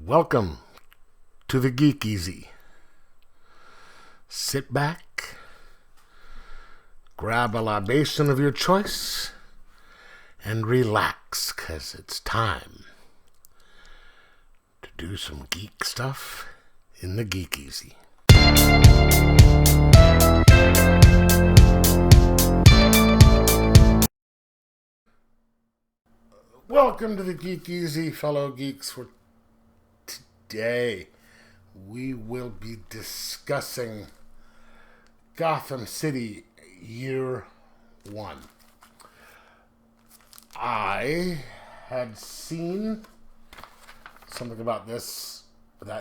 Welcome to the Geek Easy. Sit back, grab a libation of your choice, and relax, 'cause it's time to do some geek stuff in the Geek Easy. Welcome to the Geek Easy, fellow geeks. For today, we will be discussing Gotham City Year 1. I had seen something about this,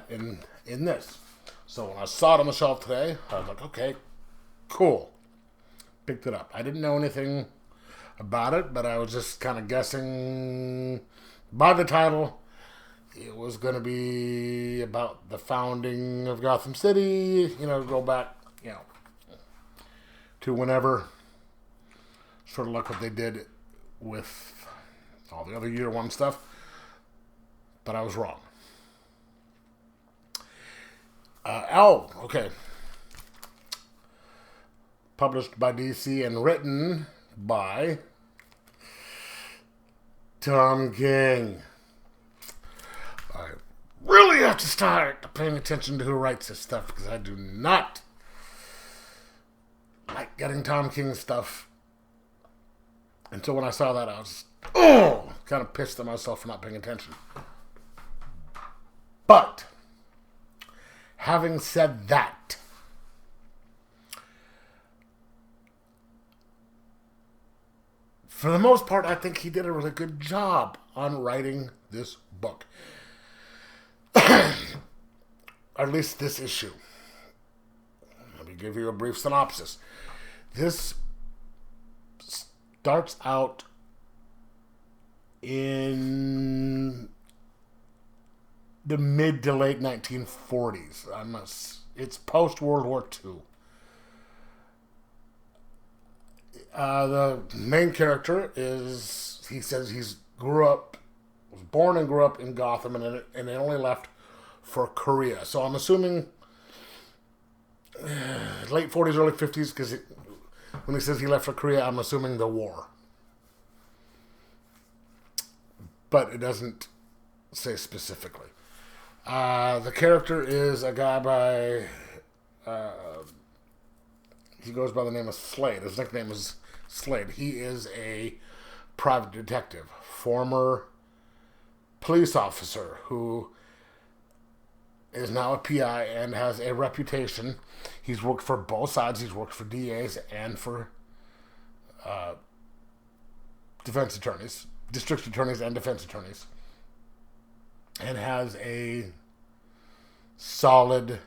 in this. So when I saw it on the shelf today, I was like, okay, cool. Picked it up. I didn't know anything about it, but I was just kind of guessing by the title it was going to be about the founding of Gotham City, go back, to whenever, sort of like what they did with all the other Year 1 stuff, but I was wrong. Okay. Published by DC and written by Tom King. I really have to start paying attention to who writes this stuff, because I do not like getting Tom King stuff. Until when I saw that, I was kind of pissed at myself for not paying attention. But having said that, for the most part, I think he did a really good job on writing this book. At least this issue. Let me give you a brief synopsis. This starts out in the mid to late 1940s. It's post-World War II. The main character was born and grew up in Gotham, and they only left for Korea. So I'm assuming late 40s, early 50s, because when he says he left for Korea, I'm assuming the war. But it doesn't say specifically. The character is a guy he goes by the name of Slade. His nickname is Slade. He is a private detective, former police officer who is now a PI and has a reputation. He's worked for both sides. He's worked for DAs and for defense attorneys, district attorneys and defense attorneys, and has a solid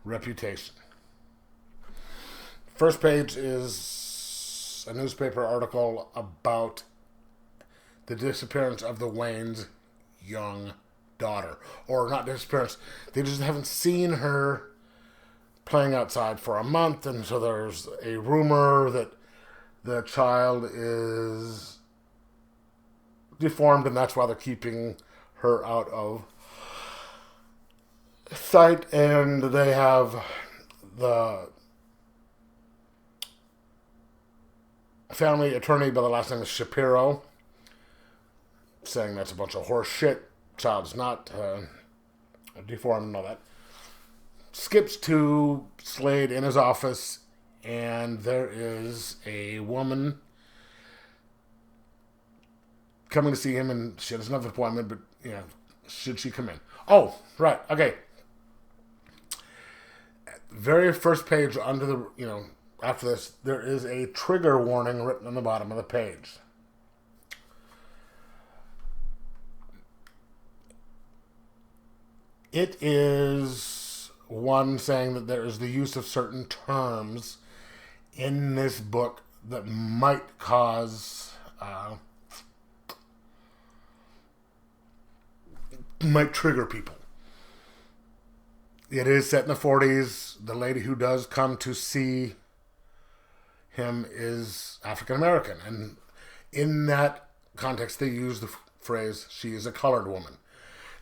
reputation. First page is a newspaper article about the disappearance of the Waynes' young daughter. Or not disappearance, they just haven't seen her playing outside for a month, and so there's a rumor that the child is deformed, and that's why they're keeping her out of sight. And they have the family attorney by the last name is Shapiro saying that's a bunch of horse shit. Child's not deformed and all that. Skips to Slade in his office, and there is a woman coming to see him, and she has another appointment, but, should she come in? Oh, right, okay. Very first page under the, after this, there is a trigger warning written on the bottom of the page. It is one saying that there is the use of certain terms in this book that might cause, might trigger people. It is set in the 40s. The lady who does come to see him is African American, and in that context they use the phrase, she is a colored woman.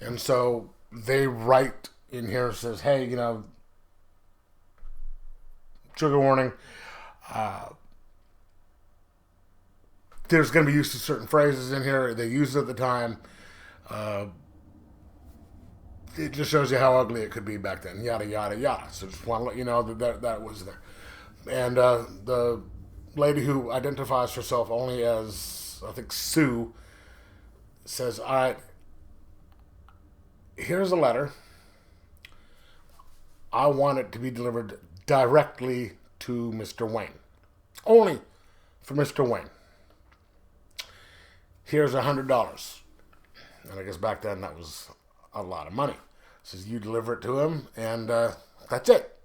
And so they write in here, says, hey, trigger warning. There's going to be use of certain phrases in here. They used it at the time. It just shows you how ugly it could be back then. Yada, yada, yada. So just want to let you know that was there. And the lady who identifies herself only as, I think, Sue, says, all right, here's a letter. I want it to be delivered directly to Mr. Wayne. Only for Mr. Wayne. Here's $100. And I guess back then that was a lot of money. Says you deliver it to him, and that's it.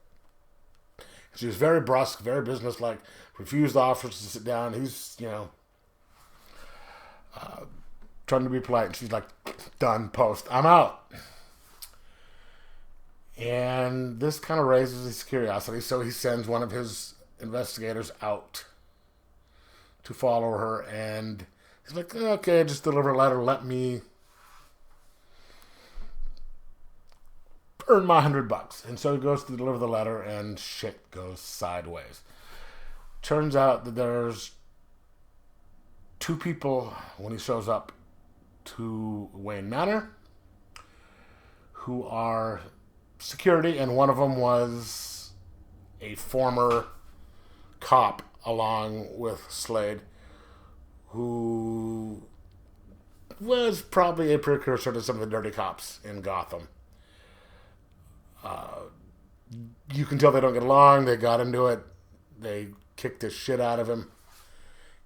She was very brusque, very businesslike, refused offers to sit down. He's, trying to be polite, and she's like, done, post, I'm out. And this kind of raises his curiosity, so he sends one of his investigators out to follow her, and he's like, okay, just deliver a letter, let me earn my $100. And so he goes to deliver the letter, and shit goes sideways. Turns out that there's two people when he shows up to Wayne Manor who are security, and one of them was a former cop along with Slade, who was probably a precursor to some of the dirty cops in Gotham. You can tell they don't get along. They got into it. They kicked the shit out of him.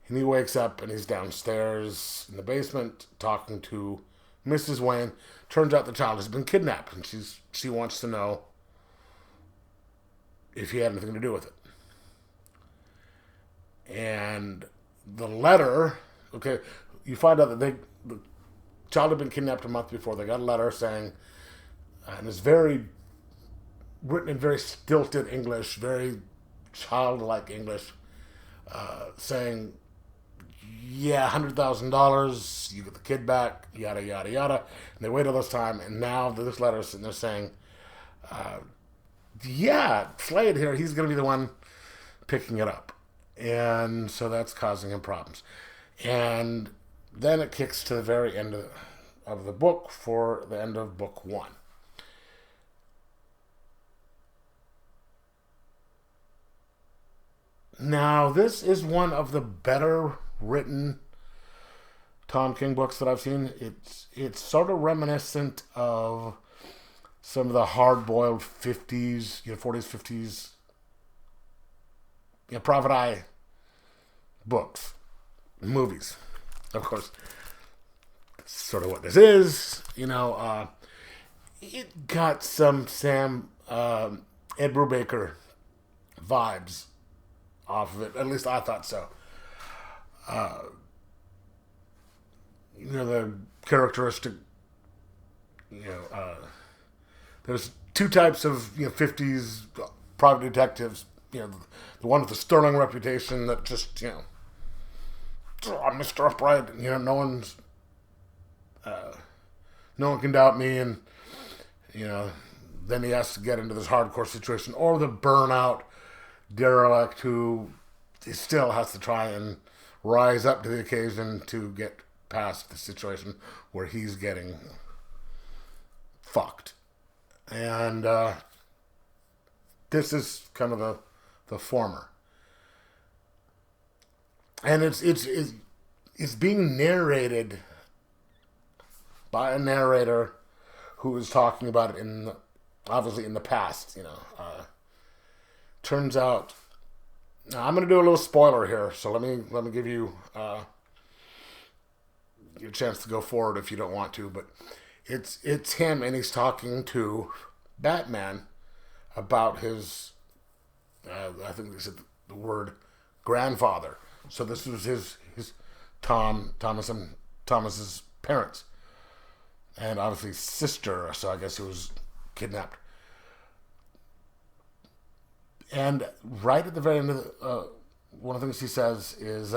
And he wakes up and he's downstairs in the basement talking to Mrs. Wayne. Turns out the child has been kidnapped, and she wants to know if he had anything to do with it. And the letter, okay, you find out that the child had been kidnapped a month before. They got a letter saying, and it's written in very stilted English, very childlike English, saying, yeah, $100,000, you get the kid back, yada, yada, yada. And they wait all this time, and now this letter's sitting there saying, yeah, Slade here, he's going to be the one picking it up. And so that's causing him problems. And then it kicks to the very end of the book for the end of book 1. Now, this is one of the better written Tom King books that I've seen. It's sort of reminiscent of some of the hard-boiled 50s, 40s, 50s, private eye books, movies. Of course, that's sort of what this is. It got some Ed Brubaker vibes off of it. At least I thought so. The characteristic, there's two types of 50s private detectives. The one with the sterling reputation that just I'm Mr. Upright. No one can doubt me, and then he has to get into this hardcore situation, or the burnout derelict who still has to try and rise up to the occasion to get past the situation where he's getting fucked. And this is kind of the former. And it's being narrated by a narrator who is talking about it obviously in the past. Turns out, now I'm going to do a little spoiler here, so let me give you your chance to go forward if you don't want to. But it's him, and he's talking to Batman about his, I think they said the word grandfather. So this was his Thomas's parents, and obviously sister. So I guess he was kidnapped. And right at the very end of one of the things he says is,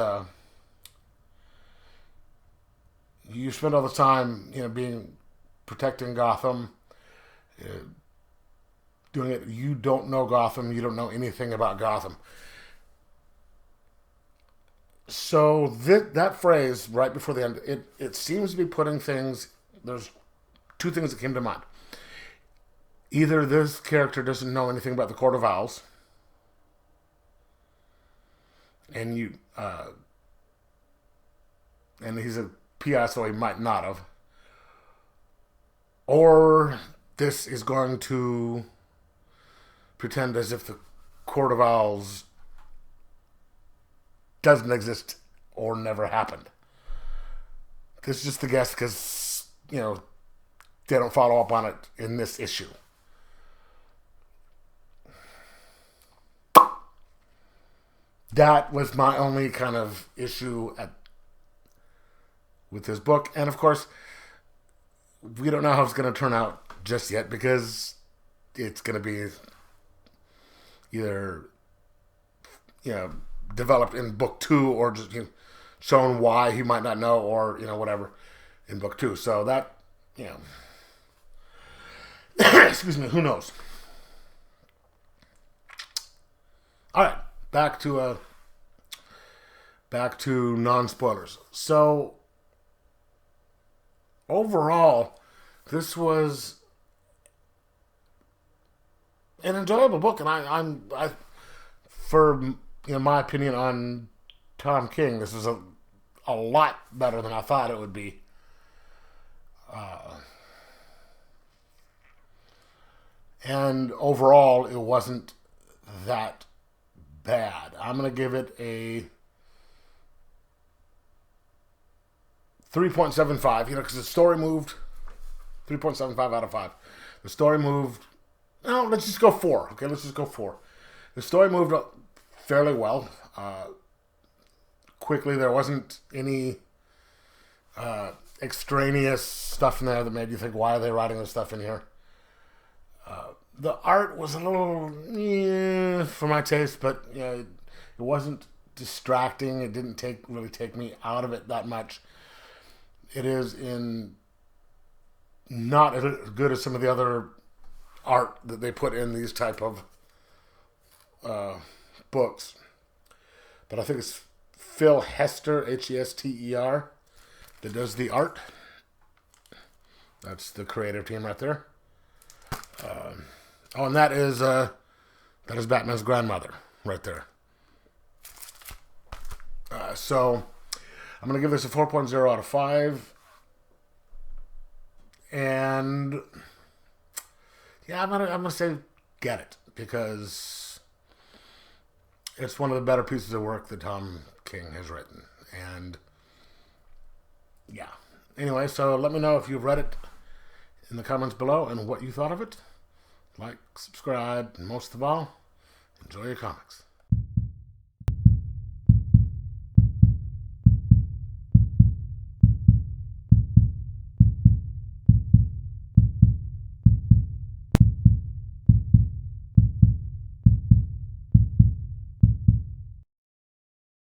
you spend all the time, being protecting Gotham, doing it. You don't know Gotham. You don't know anything about Gotham. So that phrase right before the end, it seems to be putting things. There's two things that came to mind. Either this character doesn't know anything about the Court of Owls, and and he's a PI, so he might not have, or this is going to pretend as if the Court of Owls doesn't exist or never happened. This is just a guess because, they don't follow up on it in this issue. That was my only kind of issue with this book. And of course, we don't know how it's going to turn out just yet because it's going to be either, developed in book 2 or just shown why he might not know or, whatever in book 2. So that, excuse me, who knows? All right, back to non-spoilers. So overall, this was an enjoyable book, and I for my opinion on Tom King, this is a lot better than I thought it would be. And overall, it wasn't that bad. I'm going to give it a 3.75, because the story moved 3.75 out of 5. The story moved, let's just go 4. Okay, let's just go 4. The story moved fairly well. Quickly, there wasn't any extraneous stuff in there that made you think, why are they writing this stuff in here? The art was a little for my taste, but it wasn't distracting. It didn't really take me out of it that much. It is not as good as some of the other art that they put in these type of books. But I think it's Phil Hester, Hester, that does the art. That's the creative team right there. And that is Batman's grandmother right there. So I'm going to give this a 4.0 out of 5. And I'm gonna say get it, because it's one of the better pieces of work that Tom King has written. And anyway, so let me know if you've read it in the comments below and what you thought of it. Like, subscribe, and most of all, enjoy your comics.